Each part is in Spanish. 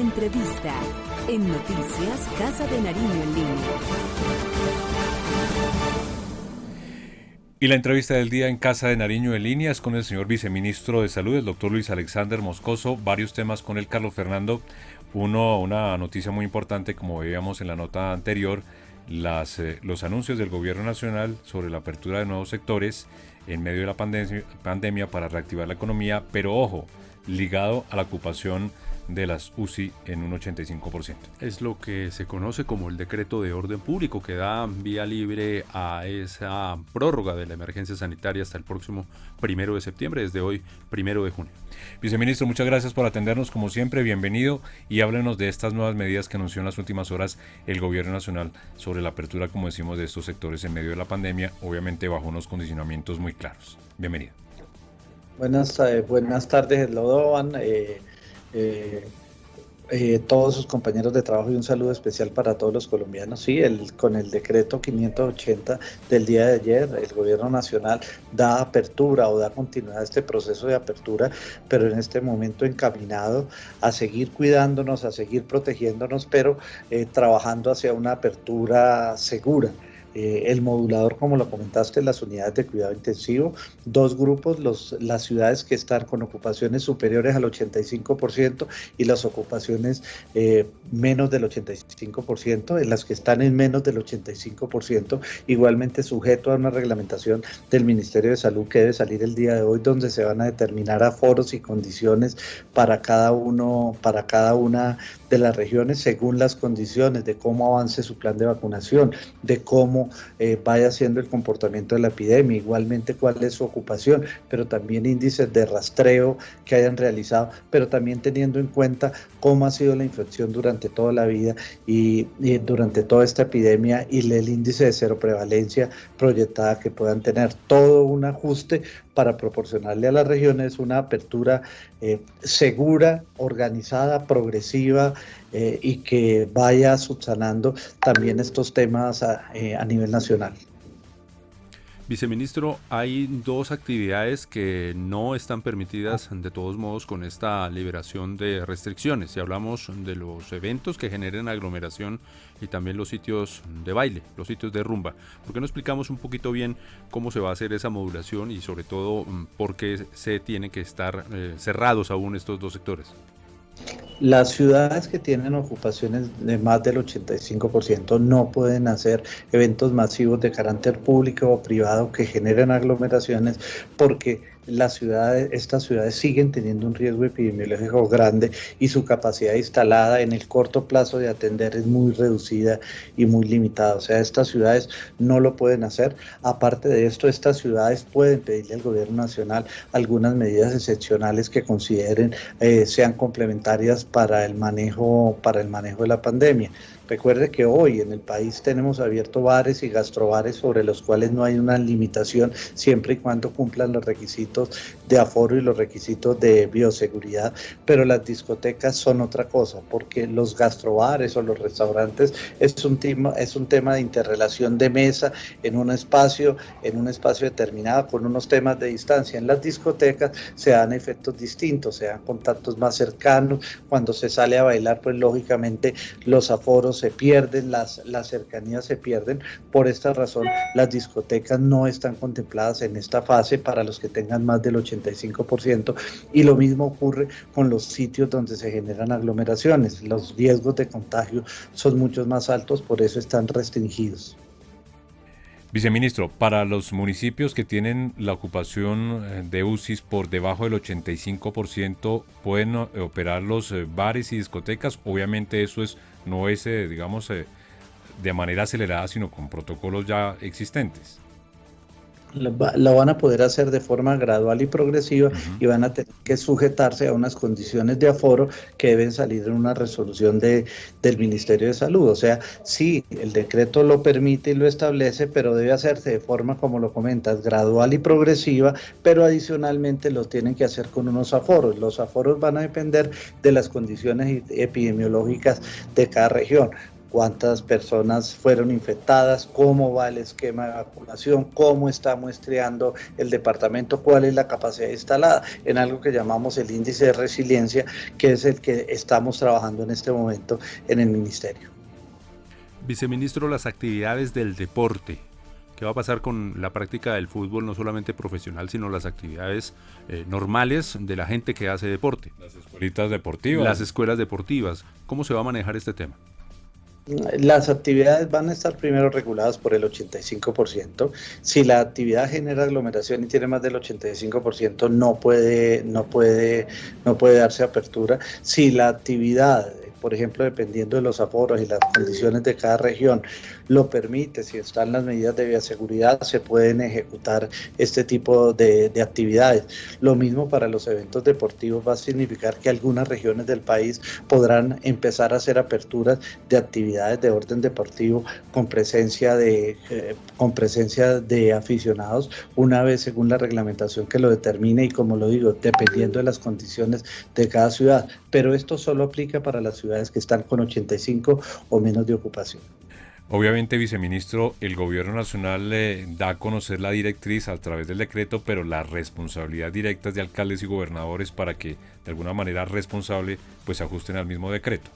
entrevista en Noticias Casa de Nariño en línea. Y la entrevista del día en Casa de Nariño en línea es con el señor viceministro de Salud, el doctor Luis Alexander Moscoso. Varios temas con él, Carlos Fernando. Una noticia muy importante, como veíamos en la nota anterior, los anuncios del gobierno nacional sobre la apertura de nuevos sectores en medio de la pandemia para reactivar la economía, pero ojo, ligado a la ocupación de las UCI en un 85%. Es lo que se conoce como el decreto de orden público, que da vía libre a esa prórroga de la emergencia sanitaria hasta el próximo 1 de septiembre, desde hoy 1 de junio. Viceministro, muchas gracias por atendernos como siempre, bienvenido, y háblenos de estas nuevas medidas que anunció en las últimas horas el gobierno nacional sobre la apertura, como decimos, de estos sectores en medio de la pandemia, obviamente bajo unos condicionamientos muy claros. Bienvenido. Buenas tardes, Lodovan, todos sus compañeros de trabajo, y un saludo especial para todos los colombianos. Sí, con el decreto 580 del día de ayer, el gobierno nacional da apertura o da continuidad a este proceso de apertura, pero en este momento encaminado a seguir cuidándonos, a seguir protegiéndonos, pero trabajando hacia una apertura segura. El modulador, como lo comentaste, las unidades de cuidado intensivo, dos grupos, las ciudades que están con ocupaciones superiores al 85% y las ocupaciones menos del 85%, en las que están en menos del 85%, igualmente sujeto a una reglamentación del Ministerio de Salud que debe salir el día de hoy, donde se van a determinar aforos y condiciones para cada una de las regiones según las condiciones de cómo avance su plan de vacunación, de cómo vaya siendo el comportamiento de la epidemia, igualmente cuál es su ocupación, pero también índices de rastreo que hayan realizado, pero también teniendo en cuenta cómo ha sido la infección durante toda la vida y durante toda esta epidemia, y el índice de cero prevalencia proyectada que puedan tener. Todo un ajuste para proporcionarle a las regiones una apertura segura, organizada, progresiva, y que vaya subsanando también estos temas a nivel nacional. Viceministro, hay dos actividades que no están permitidas de todos modos con esta liberación de restricciones. Si hablamos de los eventos que generen aglomeración y también los sitios de baile, los sitios de rumba. ¿Por qué no explicamos un poquito bien cómo se va a hacer esa modulación y sobre todo por qué se tienen que estar cerrados aún estos dos sectores? Las ciudades que tienen ocupaciones de más del 85% no pueden hacer eventos masivos de carácter público o privado que generen aglomeraciones, porque estas ciudades siguen teniendo un riesgo epidemiológico grande y su capacidad instalada en el corto plazo de atender es muy reducida y muy limitada. O sea, estas ciudades no lo pueden hacer. Aparte de esto, estas ciudades pueden pedirle al gobierno nacional algunas medidas excepcionales que consideren sean complementarias para el manejo de la pandemia. Recuerde que hoy en el país tenemos abiertos bares y gastrobares sobre los cuales no hay una limitación siempre y cuando cumplan los requisitos de aforo y los requisitos de bioseguridad, pero las discotecas son otra cosa, porque los gastrobares o los restaurantes es un tema de interrelación de mesa en un espacio determinado con unos temas de distancia. En las discotecas se dan efectos distintos, se dan contactos más cercanos. Cuando se sale a bailar, pues lógicamente los aforos se pierden, las cercanías se pierden. Por esta razón, las discotecas no están contempladas en esta fase para los que tengan más del 85%, y lo mismo ocurre con los sitios donde se generan aglomeraciones. Los riesgos de contagio son mucho más altos, por eso están restringidos. Viceministro, para los municipios que tienen la ocupación de UCIs por debajo del 85%, ¿pueden operar los bares y discotecas? Obviamente eso no es, de manera acelerada, sino con protocolos ya existentes. Lo van a poder hacer de forma gradual y progresiva, y van a tener que sujetarse a unas condiciones de aforo que deben salir en una resolución del Ministerio de Salud. O sea, sí, el decreto lo permite y lo establece, pero debe hacerse de forma, como lo comentas, gradual y progresiva, pero adicionalmente lo tienen que hacer con unos aforos. Los aforos van a depender de las condiciones epidemiológicas de cada región. cuántas personas fueron infectadas, cómo va el esquema de vacunación, cómo está muestreando el departamento, cuál es la capacidad instalada, en algo que llamamos el índice de resiliencia, que es el que estamos trabajando en este momento en el ministerio. Viceministro, las actividades del deporte. ¿Qué va a pasar con la práctica del fútbol, no solamente profesional, sino las actividades normales de la gente que hace deporte? Las escuelitas deportivas. Las escuelas deportivas. ¿Cómo se va a manejar este tema? Las actividades van a estar primero reguladas por el 85%. Si la actividad genera aglomeración y tiene más del 85%, no puede darse apertura. Si la actividad, por ejemplo, dependiendo de los aforos y las condiciones de cada región, lo permite, si están las medidas de bioseguridad, se pueden ejecutar este tipo de actividades. Lo mismo para los eventos deportivos, va a significar que algunas regiones del país podrán empezar a hacer aperturas de actividades de orden deportivo con presencia de aficionados, una vez según la reglamentación que lo determine y, como lo digo, dependiendo de las condiciones de cada ciudad. Pero esto solo aplica para las ciudades que están con 85 o menos de ocupación. Obviamente, viceministro, el gobierno nacional da a conocer la directriz a través del decreto, pero la responsabilidad directa es de alcaldes y gobernadores para que de alguna manera responsable pues se ajusten al mismo decreto.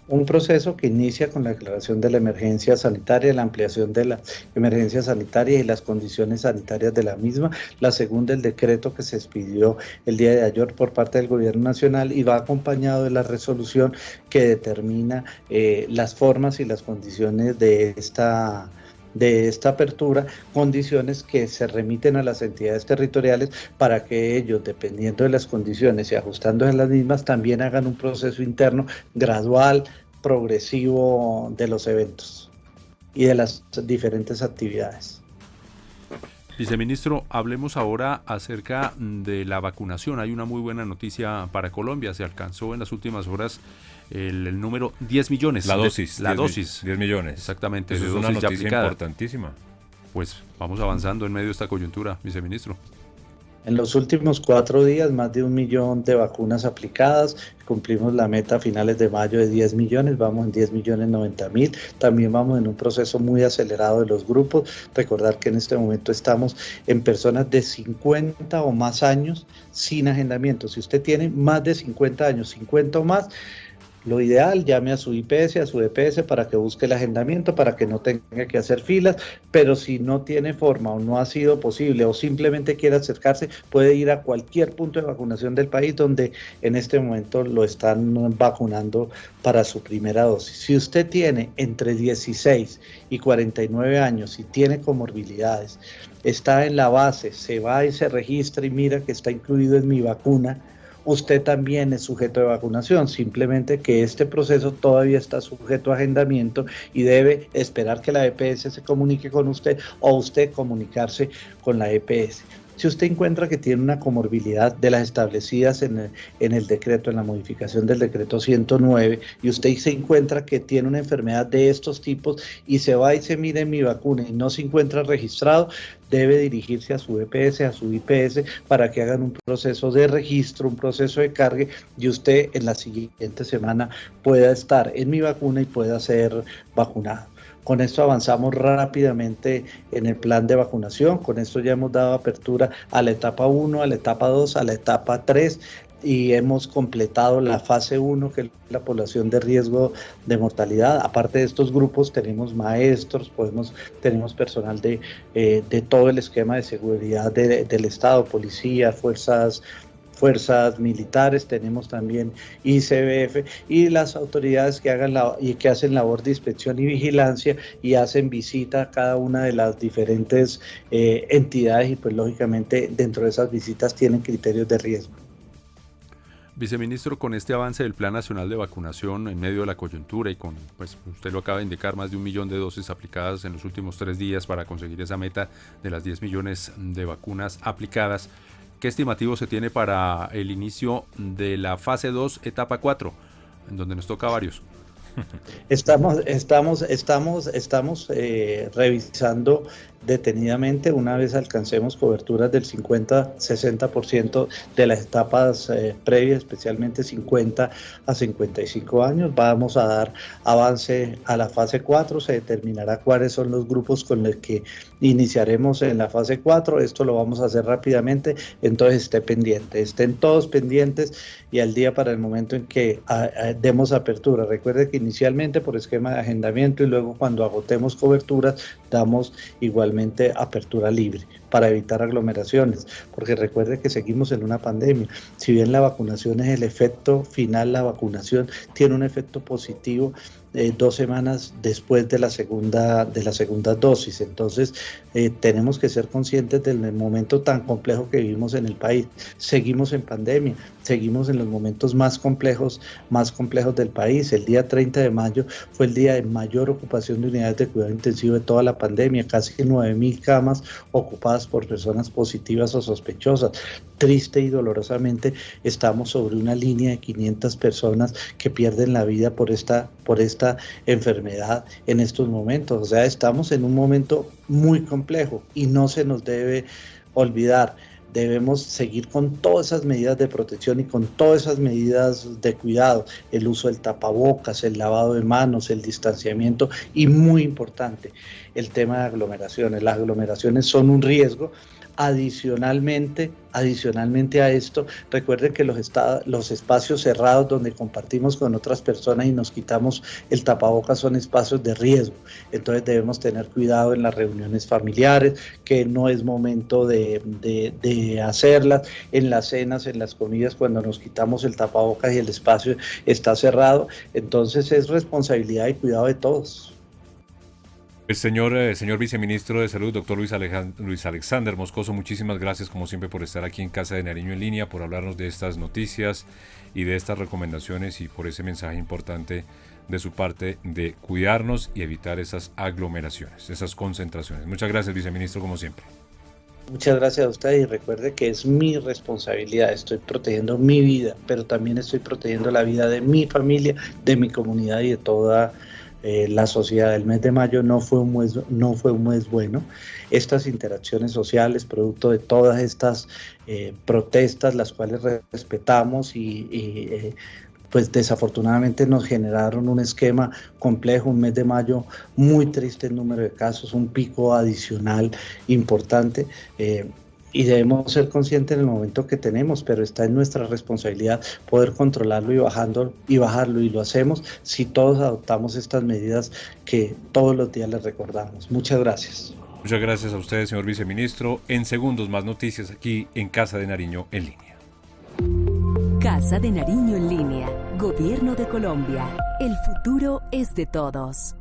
Un proceso que inicia con la declaración de la emergencia sanitaria, la ampliación de la emergencia sanitaria y las condiciones sanitarias de la misma. La segunda, el decreto que se expidió el día de ayer por parte del Gobierno Nacional y va acompañado de la resolución que determina las formas y las condiciones de esta apertura, condiciones que se remiten a las entidades territoriales para que ellos, dependiendo de las condiciones y ajustándose a las mismas, también hagan un proceso interno gradual, progresivo de los eventos y de las diferentes actividades. Viceministro, hablemos ahora acerca de la vacunación. Hay una muy buena noticia para Colombia. Se alcanzó en las últimas horas el número 10 millones. La dosis. 10 millones. Exactamente. Eso es una noticia importantísima. Pues vamos avanzando en medio de esta coyuntura, viceministro. En los últimos 4 días, más de 1 millón de vacunas aplicadas. Cumplimos la meta a finales de mayo de 10 millones, vamos en 10.090.000. También vamos en un proceso muy acelerado de los grupos. Recordar que en este momento estamos en personas de 50 o más años sin agendamiento. Si usted tiene más de 50 años, 50 o más, lo ideal, llame a su IPS, a su EPS para que busque el agendamiento, para que no tenga que hacer filas, pero si no tiene forma o no ha sido posible o simplemente quiere acercarse, puede ir a cualquier punto de vacunación del país donde en este momento lo están vacunando para su primera dosis. Si usted tiene entre 16 y 49 años y tiene comorbilidades, está en la base, se va y se registra y mira que está incluido en mi vacuna, usted también es sujeto de vacunación, simplemente que este proceso todavía está sujeto a agendamiento y debe esperar que la EPS se comunique con usted o usted comunicarse con la EPS. Si usted encuentra que tiene una comorbilidad de las establecidas en el decreto, en la modificación del decreto 109, y usted se encuentra que tiene una enfermedad de estos tipos y se va y se mide en mi vacuna y no se encuentra registrado, debe dirigirse a su EPS, a su IPS, para que hagan un proceso de registro, un proceso de cargue, y usted en la siguiente semana pueda estar en mi vacuna y pueda ser vacunado. Con esto avanzamos rápidamente en el plan de vacunación, con esto ya hemos dado apertura a la etapa 1, a la etapa 2, a la etapa 3 y hemos completado la fase 1, que es la población de riesgo de mortalidad. Aparte de estos grupos tenemos maestros, tenemos personal de todo el esquema de seguridad del Estado, policía, fuerzas militares, tenemos también ICBF y las autoridades que hacen labor de inspección y vigilancia y hacen visita a cada una de las diferentes entidades y pues lógicamente dentro de esas visitas tienen criterios de riesgo. Viceministro, con este avance del Plan Nacional de Vacunación en medio de la coyuntura y con, pues usted lo acaba de indicar, más de 1 millón de dosis aplicadas en los últimos 3 días para conseguir esa meta de las 10 millones de vacunas aplicadas, ¿qué estimativo se tiene para el inicio de la fase 2, etapa 4, en donde nos toca varios? Estamos revisando detenidamente una vez alcancemos coberturas del 50-60% de las etapas previas, especialmente 50 a 55 años. Vamos a dar avance a la fase 4, se determinará cuáles son los grupos con los que iniciaremos en la fase 4. Esto lo vamos a hacer rápidamente, entonces estén todos pendientes y al día para el momento en que demos apertura. Recuerde que inicialmente por esquema de agendamiento y luego cuando agotemos coberturas damos igualmente apertura libre para evitar aglomeraciones, porque recuerde que seguimos en una pandemia. Si bien la vacunación es el efecto final, la vacunación tiene un efecto positivo 2 semanas después de la segunda dosis. Entonces tenemos que ser conscientes del momento tan complejo que vivimos en el país. Seguimos en pandemia, seguimos en los momentos más complejos del país. El día 30 de mayo fue el día de mayor ocupación de unidades de cuidado intensivo de toda la pandemia, casi 9.000 camas ocupadas por personas positivas o sospechosas. Triste y dolorosamente estamos sobre una línea de 500 personas que pierden la vida por esta enfermedad en estos momentos. O sea, estamos en un momento muy complejo y no se nos debe olvidar. Debemos seguir con todas esas medidas de protección y con todas esas medidas de cuidado, el uso del tapabocas, el lavado de manos, el distanciamiento y muy importante, el tema de aglomeraciones. Las aglomeraciones son un riesgo. Adicionalmente a esto, recuerden que los espacios cerrados donde compartimos con otras personas y nos quitamos el tapabocas son espacios de riesgo. Entonces debemos tener cuidado en las reuniones familiares, que no es momento de hacerlas, en las cenas, en las comidas, cuando nos quitamos el tapabocas y el espacio está cerrado. Entonces es responsabilidad y cuidado de todos. El señor viceministro de Salud, doctor Luis Alexander Moscoso, muchísimas gracias como siempre por estar aquí en Casa de Nariño en línea, por hablarnos de estas noticias y de estas recomendaciones y por ese mensaje importante de su parte de cuidarnos y evitar esas aglomeraciones, esas concentraciones. Muchas gracias, viceministro, como siempre. Muchas gracias a usted y recuerde que es mi responsabilidad, estoy protegiendo mi vida, pero también estoy protegiendo la vida de mi familia, de mi comunidad y de toda la sociedad. El mes de mayo no fue un mes bueno. Estas interacciones sociales, producto de todas estas protestas, las cuales respetamos y pues desafortunadamente nos generaron un esquema complejo, un mes de mayo muy triste en número de casos, un pico adicional importante. Y debemos ser conscientes en el momento que tenemos, pero está en nuestra responsabilidad poder controlarlo y bajarlo, y lo hacemos si todos adoptamos estas medidas que todos los días les recordamos. Muchas gracias. Muchas gracias a ustedes, señor viceministro. En segundos más noticias aquí en Casa de Nariño en línea. Casa de Nariño en línea. Gobierno de Colombia. El futuro es de todos.